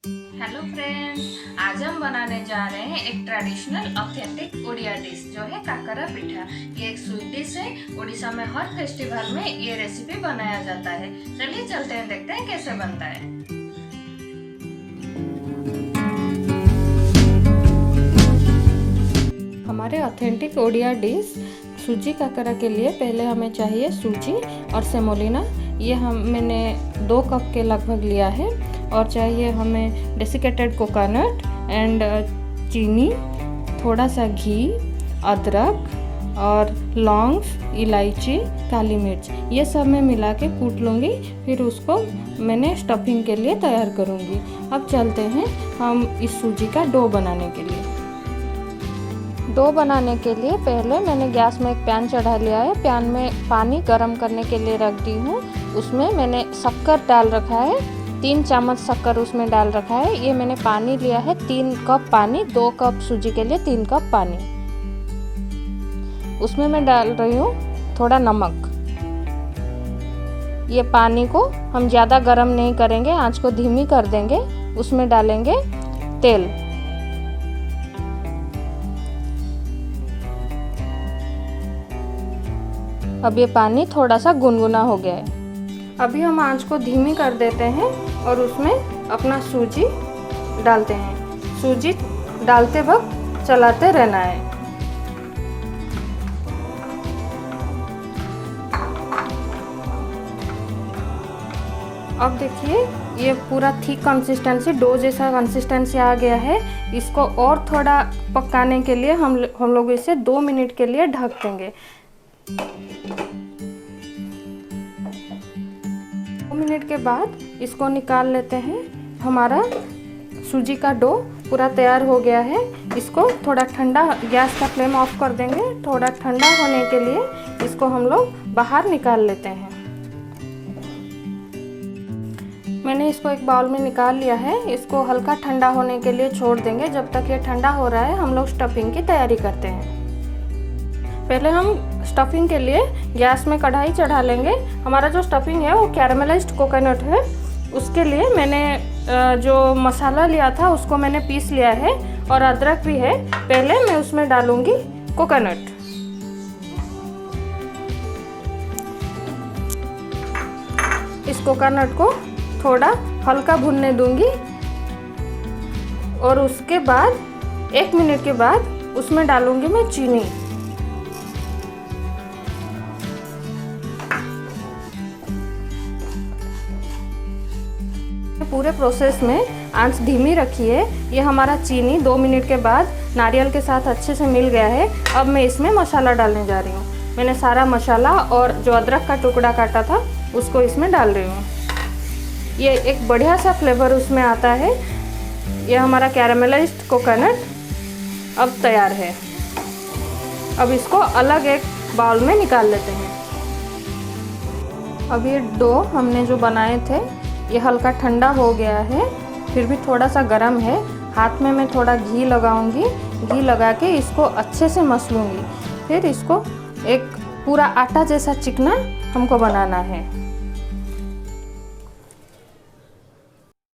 Hello friends, आज हम बनाने जा रहे हैं एक ट्रेडिशनल ऑथेंटिक ओडिया डिश जो है काकरा पिठा। ये एक स्वीट डिश है। उड़ीसा में हर फेस्टिवल में ये रेसिपी बनाया जाता है। चलिए चलते हैं, देखते हैं कैसे बनता है। हमारे ऑथेंटिक ओडिया डिश सूजी काकरा के लिए पहले हमें चाहिए सूजी और सेमोलिना। ये मैंने 2 कप के लगभग लिया है। और चाहिए हमें डेसिकेटेड कोकोनट एंड चीनी, थोड़ा सा घी, अदरक और लौंग, इलायची, काली मिर्च, ये सब मैं मिला के कूट लूँगी। फिर उसको मैंने स्टफिंग के लिए तैयार करूँगी। अब चलते हैं हम इस सूजी का डो बनाने के लिए। डो बनाने के लिए पहले मैंने गैस में एक पैन चढ़ा लिया है। पैन में पानी गर्म करने के लिए रख दी हूँ। उसमें मैंने शक्कर डाल रखा है, 3 चम्मच शक्कर उसमें डाल रखा है। ये मैंने पानी लिया है 3 कप पानी, 2 कप सूजी के लिए 3 कप पानी। उसमें मैं डाल रही हूँ थोड़ा नमक। ये पानी को हम ज़्यादा गर्म नहीं करेंगे, आंच को धीमी कर देंगे। उसमें डालेंगे तेल। अब ये पानी थोड़ा सा गुनगुना हो गया है। अभी हम आंच को धीमी कर देते हैं और उसमें अपना सूजी डालते हैं। सूजी डालते वक्त चलाते रहना है। अब देखिए ये पूरा थिक कंसिस्टेंसी, डो जैसा कंसिस्टेंसी आ गया है। इसको और थोड़ा पकाने के लिए हम लोग इसे 2 मिनट के लिए ढक देंगे। 2 मिनट के बाद इसको निकाल लेते हैं। हमारा सूजी का डो पूरा तैयार हो गया है। इसको थोड़ा ठंडा, गैस का फ्लेम ऑफ कर देंगे। थोड़ा ठंडा होने के लिए इसको हम लोग बाहर निकाल लेते हैं। मैंने इसको एक बाउल में निकाल लिया है। इसको हल्का ठंडा होने के लिए छोड़ देंगे। जब तक ये ठंडा हो रहा है हम लोग स्टफिंग की तैयारी करते हैं। पहले हम स्टफिंग के लिए गैस में कढ़ाई चढ़ा लेंगे। हमारा जो स्टफिंग है वो कैरमलाइज्ड कोकोनट है। उसके लिए मैंने जो मसाला लिया था उसको मैंने पीस लिया है और अदरक भी है। पहले मैं उसमें डालूंगी कोकोनट। इस कोकोनट को थोड़ा हल्का भुनने दूंगी और उसके बाद 1 मिनट के बाद उसमें डालूंगी मैं चीनी। पूरे प्रोसेस में आंच धीमी रखिए। ये हमारा चीनी 2 मिनट के बाद नारियल के साथ अच्छे से मिल गया है। अब मैं इसमें मसाला डालने जा रही हूँ। मैंने सारा मसाला और जो अदरक का टुकड़ा काटा था उसको इसमें डाल रही हूँ। ये एक बढ़िया सा फ्लेवर उसमें आता है। ये हमारा कैरमलाइज्ड कोकोनट अब तैयार है। अब इसको अलग एक बाउल में निकाल लेते हैं। अब ये डो हमने जो बनाए थे ये हल्का ठंडा हो गया है, फिर भी थोड़ा सा गर्म है। हाथ में मैं थोड़ा घी लगाऊंगी। घी लगा के इसको अच्छे से मस लूँगी। फिर इसको एक पूरा आटा जैसा चिकना हमको बनाना है।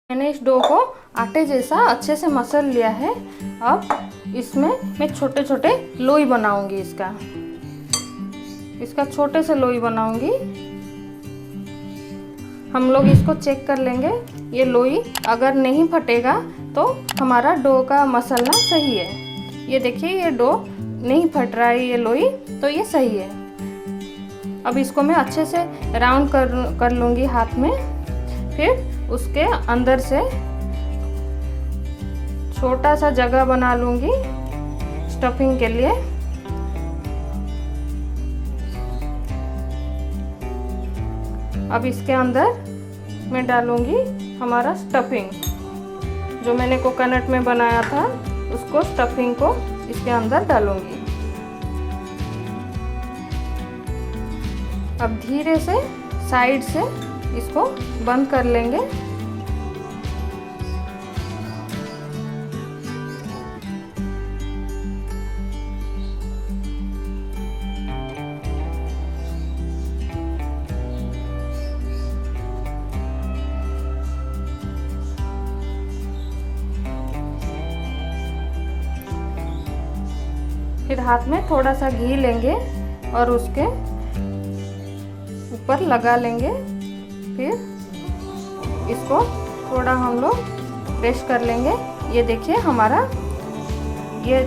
मैंने इस डो को आटे जैसा अच्छे से मसल लिया है। अब इसमें मैं छोटे छोटे लोई बनाऊंगी। इसका छोटे से लोई बनाऊंगी। हम लोग इसको चेक कर लेंगे। ये लोई अगर नहीं फटेगा तो हमारा डो का मसलना सही है। ये देखिए ये डो नहीं फट रहा है, ये लोई, तो ये सही है। अब इसको मैं अच्छे से राउंड कर लूँगी हाथ में। फिर उसके अंदर से छोटा सा जगह बना लूँगी स्टफिंग के लिए। अब इसके अंदर मैं डालूंगी हमारा स्टफिंग जो मैंने कोकोनट में बनाया था। उसको स्टफिंग को इसके अंदर डालूंगी। अब धीरे से साइड से इसको बंद कर लेंगे। फिर हाथ में थोड़ा सा घी लेंगे और उसके ऊपर लगा लेंगे। फिर इसको थोड़ा हम लोग प्रेस कर लेंगे। ये देखिए हमारा ये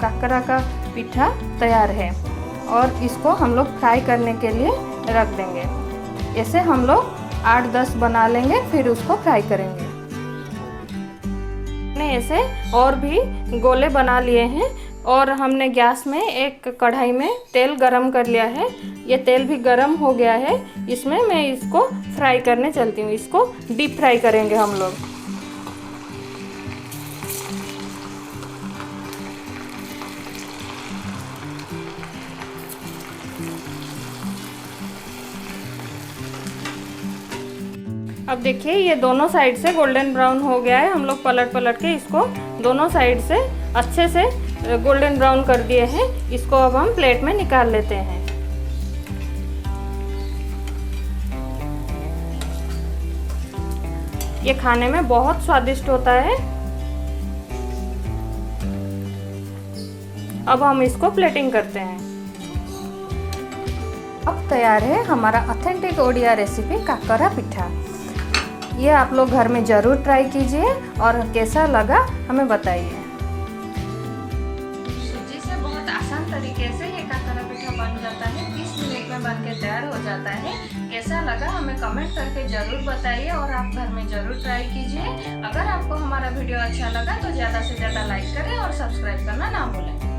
काकरा का पिठा तैयार है और इसको हम लोग फ्राई करने के लिए रख देंगे। ऐसे हम लोग 8-10 बना लेंगे, फिर उसको फ्राई करेंगे। हमने ऐसे और भी गोले बना लिए हैं और हमने गैस में एक कढ़ाई में तेल गरम कर लिया है। ये तेल भी गरम हो गया है। इसमें मैं इसको फ्राई करने चलती हूँ। इसको डीप फ्राई करेंगे हम लोग। अब देखिए ये दोनों साइड से गोल्डन ब्राउन हो गया है। हम लोग पलट पलट के इसको दोनों साइड से अच्छे से गोल्डन ब्राउन कर दिए हैं। इसको अब हम प्लेट में निकाल लेते हैं। ये खाने में बहुत स्वादिष्ट होता है। अब हम इसको प्लेटिंग करते हैं। अब तैयार है हमारा ऑथेंटिक ओडिया रेसिपी काकरा पिठा। ये आप लोग घर में ज़रूर ट्राई कीजिए और कैसा लगा हमें बताइए। सूजी से बहुत आसान तरीके से ये काकरा पिठा बन जाता है। 30 मिनट में बन के तैयार हो जाता है। कैसा लगा हमें कमेंट करके ज़रूर बताइए और आप घर में ज़रूर ट्राई कीजिए। अगर आपको हमारा वीडियो अच्छा लगा तो ज़्यादा से ज़्यादा लाइक करें और सब्सक्राइब करना ना भूलें।